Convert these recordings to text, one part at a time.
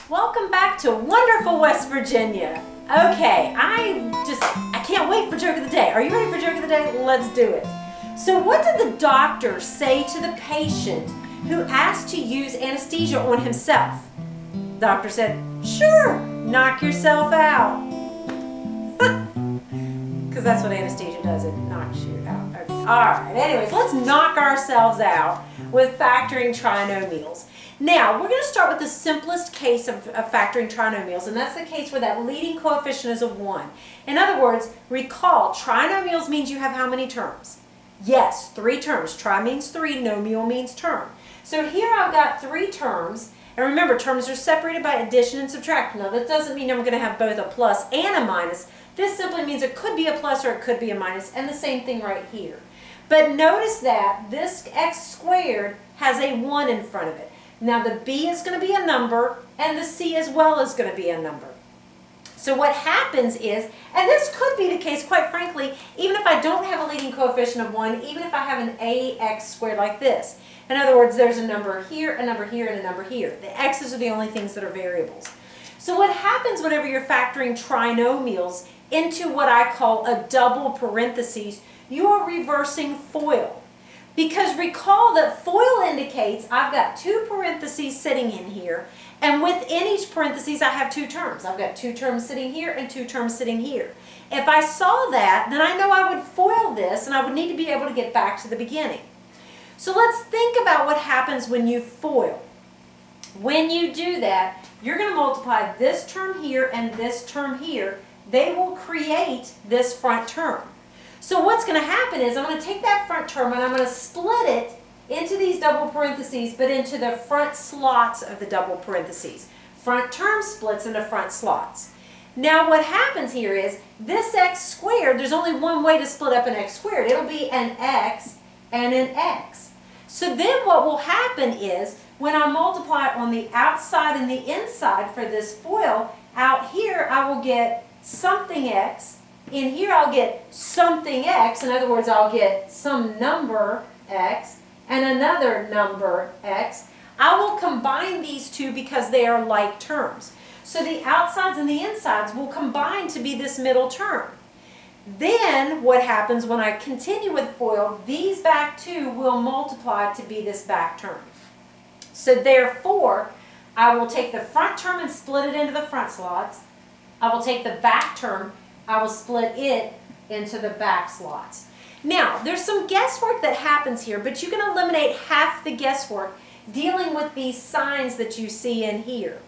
Welcome back to wonderful West Virginia. Okay, I can't wait for joke of the day. Are you ready for joke of the day? Let's do it. So what did the doctor say to the patient who asked to use anesthesia on himself? The doctor said, "Sure, knock yourself out." Because that's what anesthesia does, it knocks you out. Okay. All right, anyways, let's knock ourselves out with factoring trinomials. Now, we're going to start with the simplest case of factoring trinomials, and that's the case where that leading coefficient is a 1. In other words, recall, trinomials means you have how many terms? Yes, 3 terms. Tri means 3, nomial means term. So here I've got 3 terms, and remember, terms are separated by addition and subtraction. Now, that doesn't mean I'm going to have both a plus and a minus. This simply means it could be a plus or it could be a minus, and the same thing right here. But notice that this x squared has a 1 in front of it. Now the b is going to be a number, and the c as well is going to be a number. So what happens is, and this could be the case, quite frankly, even if I don't have a leading coefficient of 1, even if I have an ax squared like this. In other words, there's a number here, and a number here. The x's are the only things that are variables. So what happens whenever you're factoring trinomials into what I call a double parentheses, you are reversing FOIL. Because recall that FOIL indicates I've got 2 parentheses sitting in here, and within each parentheses I have 2 terms. I've got 2 terms sitting here and 2 terms sitting here. If I saw that, then I know I would FOIL this, and I would need to be able to get back to the beginning. So let's think about what happens when you FOIL. When you do that, you're going to multiply this term here and this term here. They will create this front term. So what's going to happen is I'm going to take that front term and I'm going to split it into these double parentheses, but into the front slots of the double parentheses. Front term splits into front slots. Now what happens here is this x squared, there's only one way to split up an x squared. It'll be an x and an x. So then what will happen is when I multiply on the outside and the inside for this FOIL, out here I will get something x. In here I'll get something x, in other words I'll get some number x and another number x. I will combine these two because they are like terms. So the outsides and the insides will combine to be this middle term. Then what happens when I continue with FOIL, these back two will multiply to be this back term. So therefore, I will take the front term and split it into the front slots. I will take the back term, I will split it into the back slots. Now, there's some guesswork that happens here, but you can eliminate half the guesswork dealing with these signs that you see in here.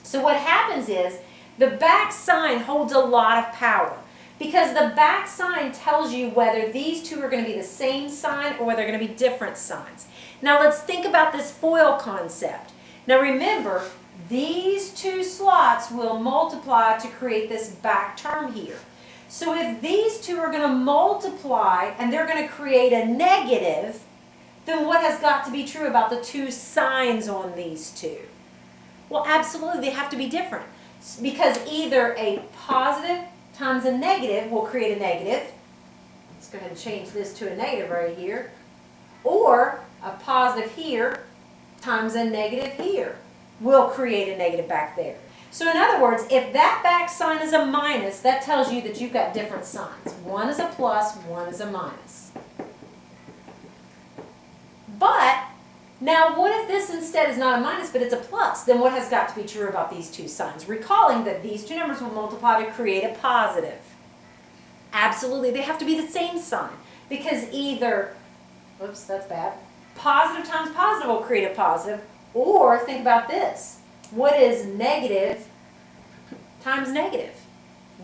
So what happens is the back sign holds a lot of power because the back sign tells you whether these two are going to be the same sign or whether they're going to be different signs. Now let's think about this FOIL concept. Now remember, these 2 slots will multiply to create this back term here. So if these 2 are going to multiply and they're going to create a negative, then what has got to be true about the 2 signs on these 2? Well, absolutely, they have to be different. Because either a positive times a negative will create a negative. Let's go ahead and change this to a negative right here. Or a positive here times a negative here will create a negative back there. So in other words, if that back sign is a minus, that tells you that you've got different signs. One is a plus, one is a minus. But now what if this instead is not a minus but it's a plus? Then what has got to be true about these 2 signs? Recalling that these 2 numbers will multiply to create a positive. Absolutely, they have to be the same sign because either, whoops, that's bad, positive times positive will create a positive. Or think about this. What is negative times negative?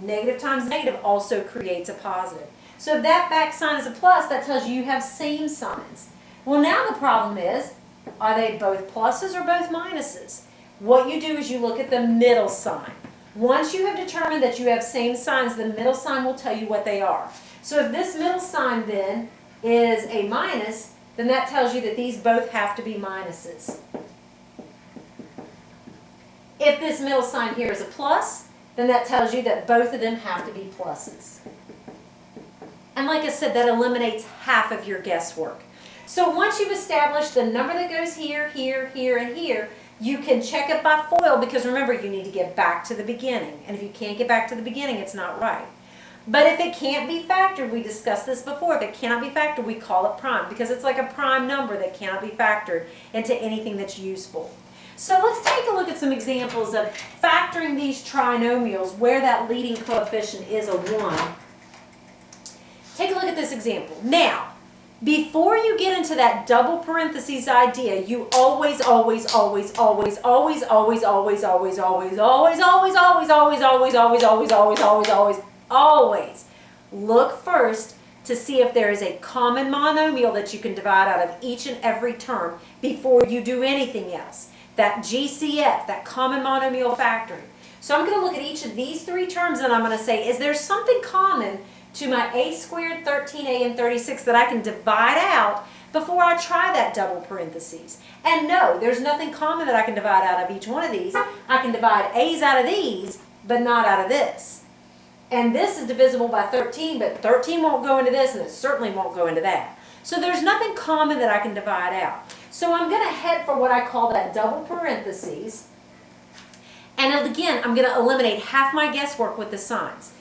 Negative times negative also creates a positive. So if that back sign is a plus, that tells you have same signs. Well, now the problem is, are they both pluses or both minuses? What you do is you look at the middle sign. Once you have determined that you have same signs, the middle sign will tell you what they are. So if this middle sign then is a minus, then that tells you that these both have to be minuses. If this middle sign here is a plus, then that tells you that both of them have to be pluses. And like I said, that eliminates half of your guesswork. So once you've established the number that goes here, here, here, and here, You can check it by FOIL because remember, you need to get back to the beginning. And if you can't get back to the beginning, it's not right. But if it can't be factored, we discussed this before, if it cannot be factored, we call it prime because it's like a prime number that cannot be factored into anything that's useful. So let's take a look at some examples of factoring these trinomials where that leading coefficient is a 1. Take a look at this example. Now, before you get into that double parentheses idea, you always look first to see if there is a common monomial that you can divide out of each and every term before you do anything else. That GCF, that common monomial factoring. So I'm going to look at each of these 3 terms and I'm going to say, is there something common to my a squared, 13a, and 36 that I can divide out before I try that double parentheses? And no, there's nothing common that I can divide out of each one of these. I can divide a's out of these, but not out of this. And this is divisible by 13, but 13 won't go into this, and it certainly won't go into that. So there's nothing common that I can divide out. So I'm going to head for what I call that double parentheses. And again, I'm going to eliminate half my guesswork with the signs.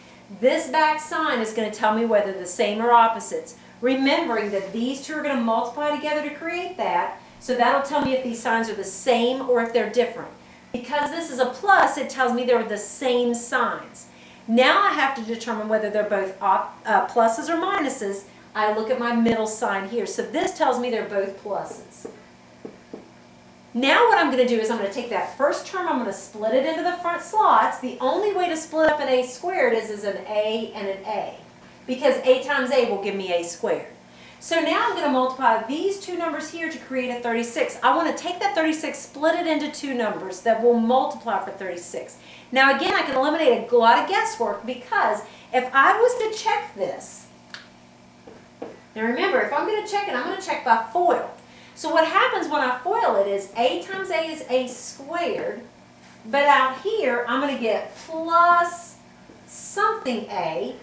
This back sign is going to tell me whether the same or opposites. Remembering that these two are going to multiply together to create that. So that'll tell me if these signs are the same or if they're different. Because this is a plus, it tells me they're the same signs. Now I have to determine whether they're both pluses or minuses. I look at my middle sign here. So this tells me they're both pluses. Now what I'm going to do is I'm going to take that first term, I'm going to split it into the front slots. The only way to split up an a squared is an a and an a. Because a times a will give me a squared. So now I'm going to multiply these 2 numbers here to create a 36. I want to take that 36, split it into 2 numbers that will multiply for 36. Now again, I can eliminate a lot of guesswork because if I was to check this, now remember, if I'm going to check it, I'm going to check by FOIL. So what happens when I FOIL it is a times a is a squared, but out here I'm going to get plus something a,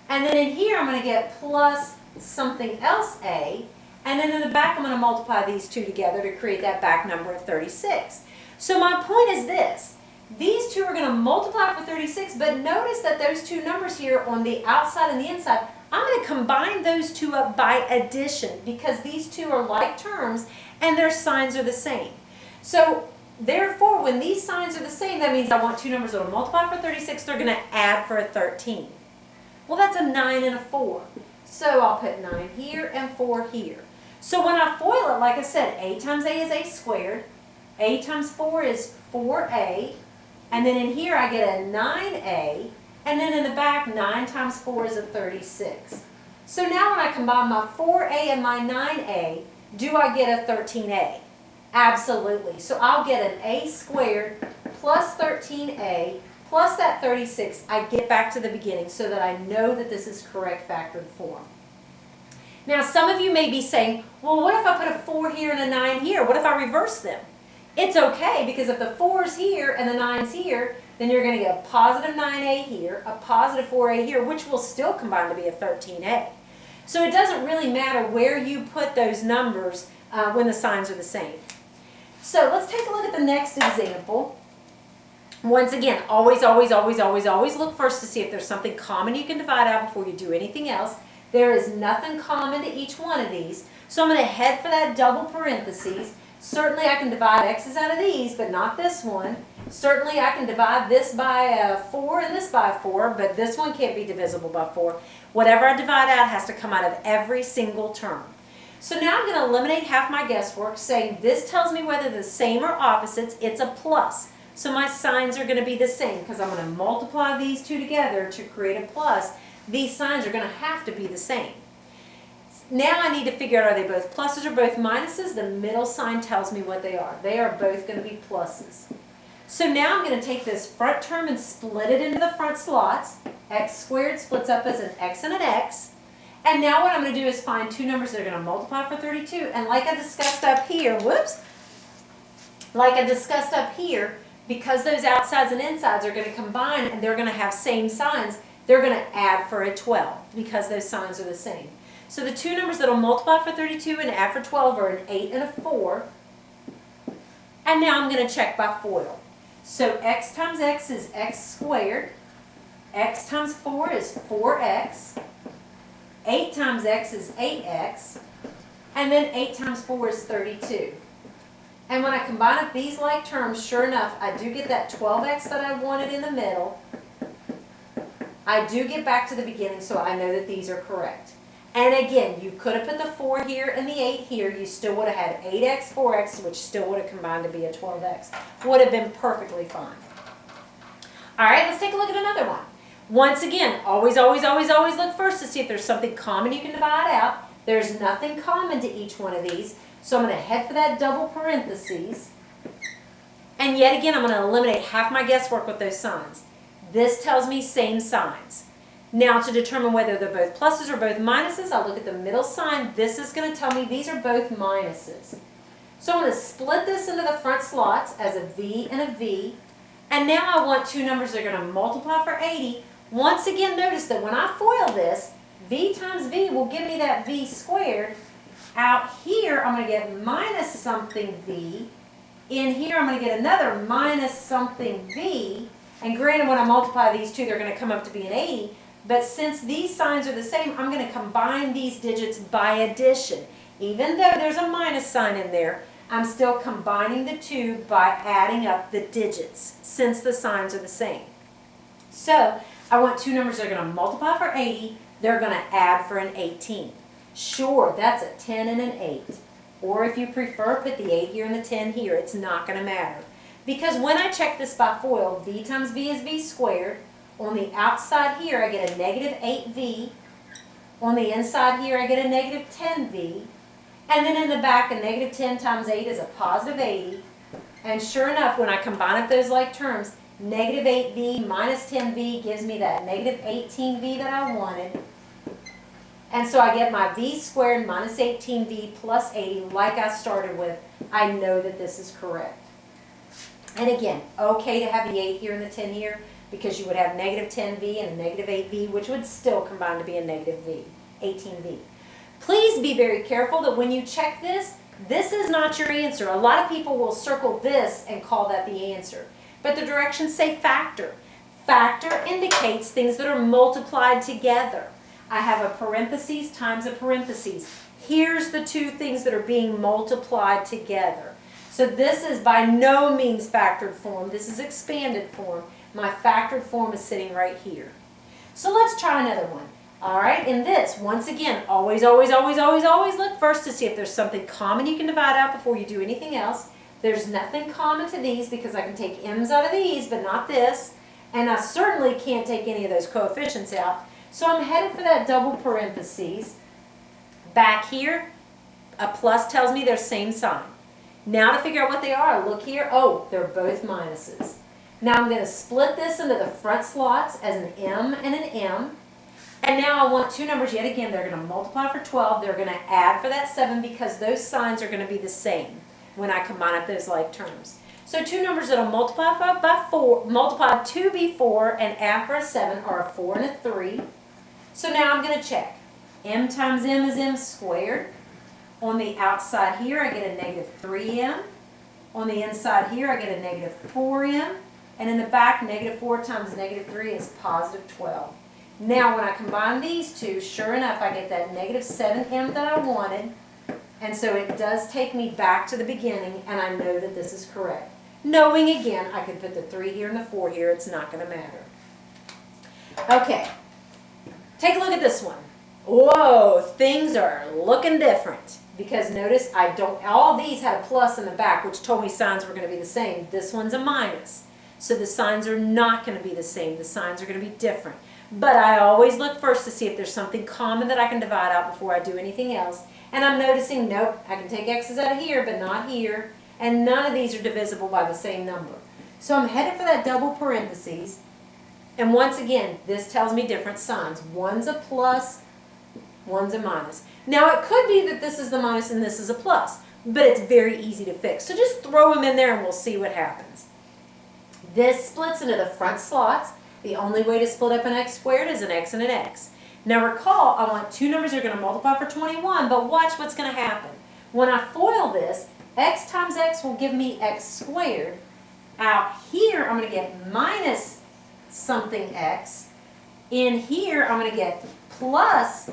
and then in here I'm going to get plus something else a, and then in the back I'm going to multiply these 2 together to create that back number of 36. So my point is this. These 2 are going to multiply for 36, but notice that those 2 numbers here on the outside and the inside, I'm going to combine those 2 up by addition because these 2 are like terms and their signs are the same. So therefore, when these signs are the same, that means I want 2 numbers that will multiply for 36, they're going to add for a 13. Well, that's a 9 and a 4. So I'll put 9 here and 4 here. So when I FOIL it, like I said, a times a is a squared, a times 4 is 4a, and then in here I get a 9a, and then in the back 9 times 4 is a 36. So now when I combine my 4a and my 9a, do I get a 13a? Absolutely. So I'll get an a squared plus 13a plus that 36. I get back to the beginning so that I know that this is correct factored form. Now some of you may be saying, well, what if I put a 4 here and a 9 here? What if I reverse them? It's okay because if the 4's here and the 9's here, then you're going to get a positive 9a here, a positive 4a here, which will still combine to be a 13a. So it doesn't really matter where you put those numbers when the signs are the same. So let's take a look at the next example. Once again, always look first to see if there's something common you can divide out before you do anything else. There is nothing common to each one of these. So I'm going to head for that double parentheses. Certainly I can divide x's out of these, but not this one. Certainly I can divide this by 4 and this by 4, but this one can't be divisible by 4. Whatever I divide out has to come out of every single term. So now I'm going to eliminate half my guesswork, saying this tells me whether the same or opposites. It's a plus. So my signs are going to be the same because I'm going to multiply these 2 together to create a plus. These signs are going to have to be the same. Now I need to figure out, are they both pluses or both minuses? The middle sign tells me what they are. They are both going to be pluses. So now I'm going to take this front term and split it into the front slots. X squared splits up as an x and an x. And now what I'm going to do is find 2 numbers that are going to multiply for 32. And like I discussed up here, because those outsides and insides are going to combine and they're going to have same signs, they're going to add for a 12 because those signs are the same. So the 2 numbers that will multiply for 32 and add for 12 are an 8 and a 4. And now I'm going to check by FOIL. So x times x is x squared. X times 4 is 4x. 8 times x is 8x. And then 8 times 4 is 32. And when I combine up these like terms, sure enough, I do get that 12x that I wanted in the middle. I do get back to the beginning, so I know that these are correct. And again, you could have put the 4 here and the 8 here. You still would have had 8x, 4x, which still would have combined to be a 12x. Would have been perfectly fine. All right, let's take a look at another one. Once again, always, always, always, always look first to see if there's something common you can divide out. There's nothing common to each one of these. So I'm going to head for that double parentheses. And yet again, I'm going to eliminate half my guesswork with those signs. This tells me same signs. Now to determine whether they're both pluses or both minuses, I'll look at the middle sign. This is going to tell me these are both minuses. So I'm going to split this into the front slots as a V and a V. And now I want two numbers that are going to multiply for 80. Once again, notice that when I FOIL this, V times V will give me that V squared. Out here, I'm going to get minus something V. In here, I'm going to get another minus something V. And granted, when I multiply these two, they're going to come up to be an 80. But since these signs are the same, I'm going to combine these digits by addition. Even though there's a minus sign in there, I'm still combining the two by adding up the digits, since the signs are the same. So, I want two numbers that are going to multiply for 80. They're going to add for an 18. Sure, that's a 10 and an 8. Or if you prefer, put the 8 here and the 10 here. It's not going to matter. Because when I check this by FOIL, V times V is V squared. On the outside here, I get a negative 8V. On the inside here, I get a negative 10V. And then in the back, a negative 10 times 8 is a positive 80. And sure enough, when I combine up those like terms, negative 8V minus 10V gives me that negative 18V that I wanted. And so I get my V squared minus 18V plus 80 like I started with. I know that this is correct. And again, okay to have the 8 here and the 10 here because you would have negative 10V and a negative 8V, which would still combine to be a negative V, 18V. Please be very careful that when you check this, this is not your answer. A lot of people will circle this and call that the answer. But the directions say factor. Factor indicates things that are multiplied together. I have a parentheses times a parentheses. Here's the two things that are being multiplied together. So this is by no means factored form. This is expanded form. My factored form is sitting right here. So let's try another one. All right, in this, once again, always, always, always, always, always look first to see if there's something common you can divide out before you do anything else. There's nothing common to these because I can take m's out of these, but not this. And I certainly can't take any of those coefficients out. So I'm headed for that double parentheses. Back here, a plus tells me they're same sign. Now to figure out what they are, look here. Oh, they're both minuses. Now I'm going to split this into the front slots as an M and an M. And now I want two numbers yet again. They're going to multiply for 12. They're going to add for that 7 because those signs are going to be the same when I combine up those like terms. So two numbers that will multiply to be 4 and add for a 7 are a 4 and a 3. So now I'm going to check. M times M is M squared. On the outside here, I get a negative 3M. On the inside here, I get a negative 4M. And in the back, negative 4 times negative 3 is positive 12. Now, when I combine these two, sure enough, I get that negative 7M that I wanted. And so it does take me back to the beginning, and I know that this is correct. Knowing, again, I could put the 3 here and the 4 here. It's not going to matter. Okay. Take a look at this one. Whoa, things are looking different. Because notice, all these had a plus in the back, which told me signs were going to be the same. This one's a minus. So the signs are not going to be the same. The signs are going to be different. But I always look first to see if there's something common that I can divide out before I do anything else. And I'm noticing, nope, I can take x's out of here, but not here. And none of these are divisible by the same number. So I'm headed for that double parentheses. And once again, this tells me different signs. One's a plus, one's a minus. Now it could be that this is the minus and this is a plus, but it's very easy to fix. So just throw them in there and we'll see what happens. This splits into the front slots. The only way to split up an x squared is an x and an x. Now recall, I want two numbers that are going to multiply for 21, but watch what's going to happen. When I FOIL this, X times x will give me x squared. Out here, I'm going to get minus something x. In here, I'm going to get plus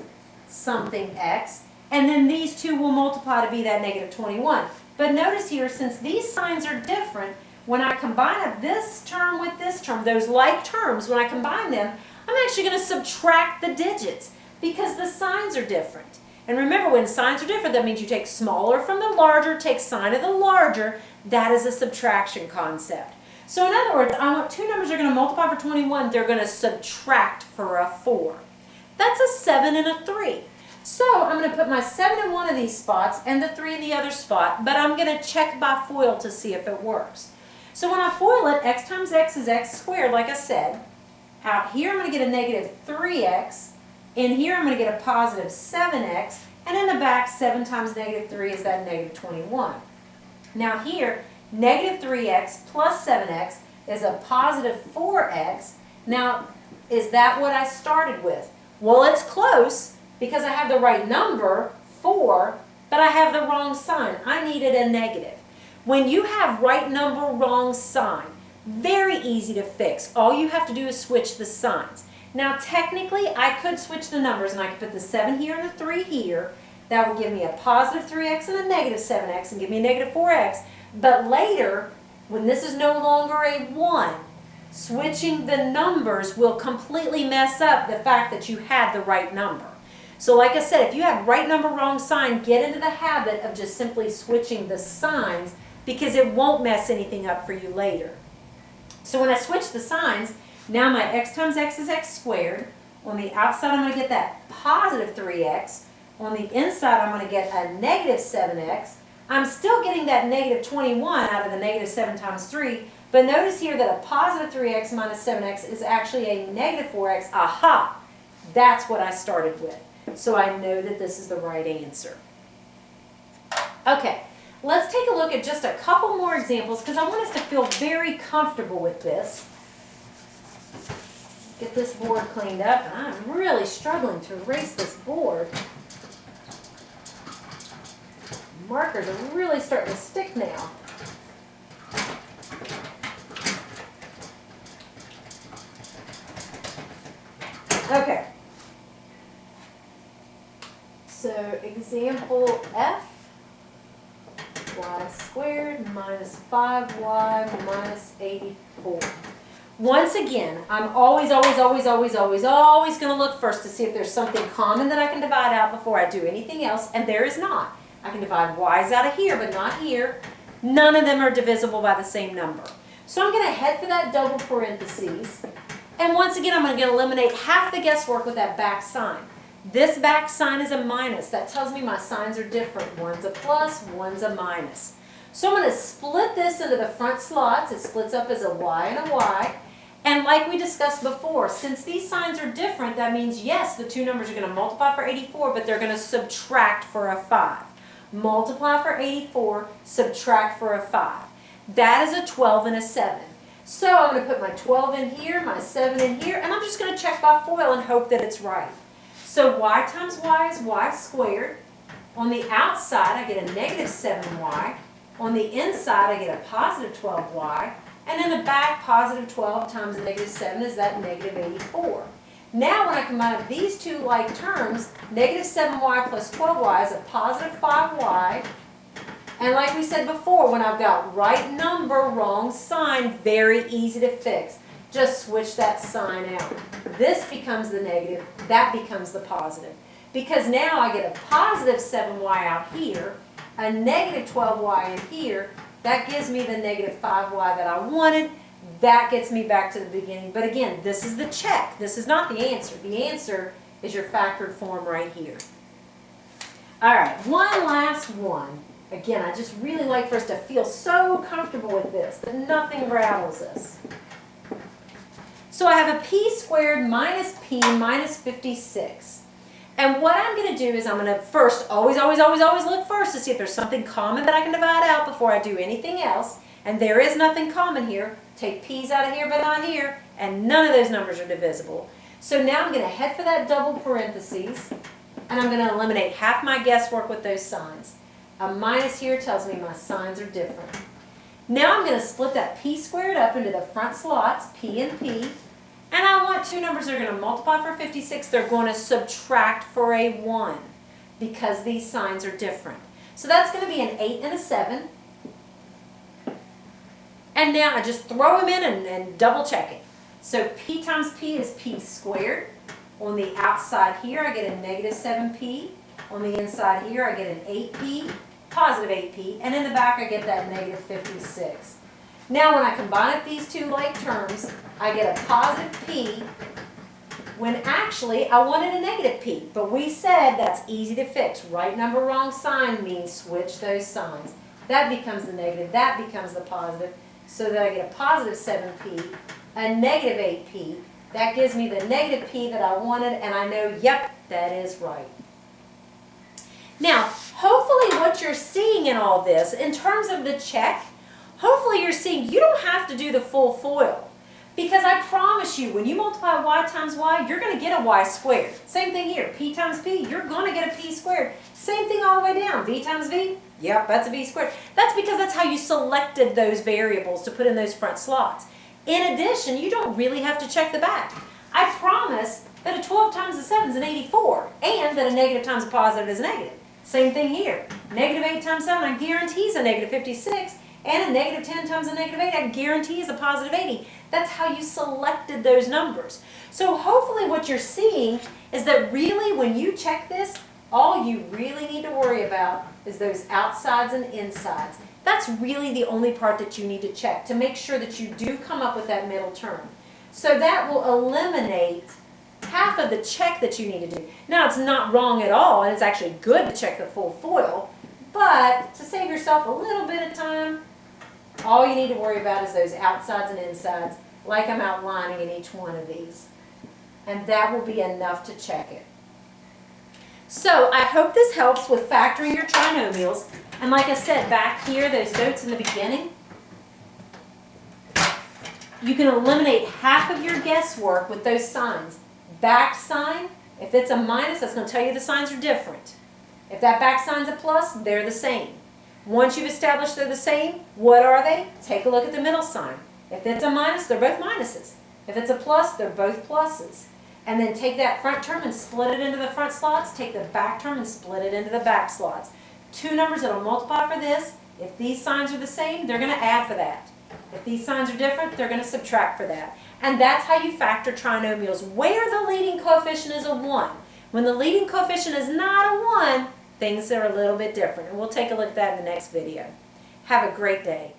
something x. And then these two will multiply to be that negative 21. But notice here, since these signs are different, when I combine up this term with this term, those like terms, when I combine them, I'm actually going to subtract the digits because the signs are different. And remember, when signs are different, that means you take smaller from the larger, take sign of the larger. That is a subtraction concept. So in other words, I want two numbers are going to multiply for 21. They're going to subtract for a 4. That's a 7 and a 3. So I'm going to put my 7 in one of these spots and the 3 in the other spot, but I'm going to check by FOIL to see if it works. So when I FOIL it, x times x is x squared, like I said. Out here, I'm going to get a negative 3x. In here, I'm going to get a positive 7x. And in the back, 7 times negative 3 is that negative 21. Now here, negative 3x plus 7x is a positive 4x. Now, is that what I started with? Well, it's close because I have the right number, 4, but I have the wrong sign. I needed a negative. When you have right number, wrong sign, very easy to fix. All you have to do is switch the signs. Now, technically, I could switch the numbers, and I could put the 7 here and the 3 here. That would give me a positive 3x and a negative 7x and give me a negative 4x. But later, when this is no longer a 1, switching the numbers will completely mess up the fact that you had the right number. So like I said, if you have right number, wrong sign, get into the habit of just simply switching the signs because it won't mess anything up for you later. So when I switch the signs, now my x times x is x squared. On the outside, I'm going to get that positive 3x. On the inside, I'm going to get a negative 7x. I'm still getting that negative 21 out of the negative 7 times 3. But notice here that a positive 3x minus 7x is actually a negative 4x. Aha! That's what I started with. So I know that this is the right answer. Okay, let's take a look at just a couple more examples because I want us to feel very comfortable with this. Get this board cleaned up, and I'm really struggling to erase this board. Markers are really starting to stick now. Okay. So example F, y squared minus 5y minus 84. Once again, I'm always going to look first to see if there's something common that I can divide out before I do anything else, and there is not. I can divide y's out of here, but not here. None of them are divisible by the same number. So I'm going to head for that double parentheses, and once again, I'm going to eliminate half the guesswork with that back sign. This back sign is a minus. That tells me my signs are different. One's a plus, one's a minus. So I'm going to split this into the front slots. It splits up as a y and a y. And like we discussed before, since these signs are different, that means, yes, the two numbers are going to multiply for 84, but they're going to subtract for a 5. Multiply for 84, subtract for a 5. That is a 12 and a 7. So I'm going to put my 12 in here, my 7 in here, and I'm just going to check by FOIL and hope that it's right. So y times y is y squared. On the outside, I get a negative 7y. On the inside, I get a positive 12y. And in the back, positive 12 times negative 7 is that negative 84. Now when I combine these two like terms, negative 7y plus 12y is a positive 5y. And like we said before, when I've got right number, wrong sign, very easy to fix. Just switch that sign out. This becomes the negative, that becomes the positive. Because now I get a positive 7y out here, a negative 12y in here. That gives me the negative 5y that I wanted. That gets me back to the beginning. But again, this is the check. This is not the answer. The answer is your factored form right here. All right, one last one. Again, I just really like for us to feel so comfortable with this that nothing rattles us. So I have a p squared minus p minus 56. And what I'm going to do is I'm going to first, always look first to see if there's something common that I can divide out before I do anything else. And there is nothing common here. Take p's out of here but not here, and none of those numbers are divisible. So now I'm going to head for that double parentheses, and I'm going to eliminate half my guesswork with those signs. A minus here tells me my signs are different. Now I'm going to split that p squared up into the front slots, p and p, and I want two numbers that are going to multiply for 56. They're going to subtract for a 1 because these signs are different. So that's going to be an 8 and a 7. And now I just throw them in and double check it. So p times p is p squared. On the outside here, I get a negative 7p. On the inside here, I get an 8p, positive 8p. And in the back, I get that negative 56. Now, when I combine up these two like terms, I get a positive p when actually I wanted a negative p. But we said that's easy to fix. Right number, wrong sign means switch those signs. That becomes the negative, that becomes the positive. So that I get a positive 7p, a negative 8p. That gives me the negative p that I wanted, and I know, yep, that is right. Now, hopefully what you're seeing in all this, in terms of the check, hopefully you're seeing you don't have to do the full FOIL. Because I promise you, when you multiply y times y, you're going to get a y squared. Same thing here, p times p, you're going to get a p squared. Same thing all the way down, v times v, yep, that's a v squared. That's because that's how you selected those variables to put in those front slots. In addition, you don't really have to check the back. I promise that a 12 times a 7 is an 84, and that a negative times a positive is negative. Same thing here. Negative 8 times 7, I guarantee is a negative 56, and a negative 10 times a negative 8, I guarantee is a positive 80. That's how you selected those numbers. So hopefully what you're seeing is that really when you check this, all you really need to worry about is those outsides and insides. That's really the only part that you need to check to make sure that you do come up with that middle term. So that will eliminate half of the check that you need to do. Now, it's not wrong at all, and it's actually good to check the full FOIL, but to save yourself a little bit of time, all you need to worry about is those outsides and insides, like I'm outlining in each one of these. And that will be enough to check it. So I hope this helps with factoring your trinomials. And like I said, back here, those notes in the beginning, you can eliminate half of your guesswork with those signs. Back sign, if it's a minus, that's going to tell you the signs are different. If that back sign's a plus, they're the same. Once you've established they're the same, what are they? Take a look at the middle sign. If it's a minus, they're both minuses. If it's a plus, they're both pluses. And then take that front term and split it into the front slots. Take the back term and split it into the back slots. Two numbers that will multiply for this. If these signs are the same, they're going to add for that. If these signs are different, they're going to subtract for that. And that's how you factor trinomials, where the leading coefficient is a 1. When the leading coefficient is not a 1, things are a little bit different. And we'll take a look at that in the next video. Have a great day.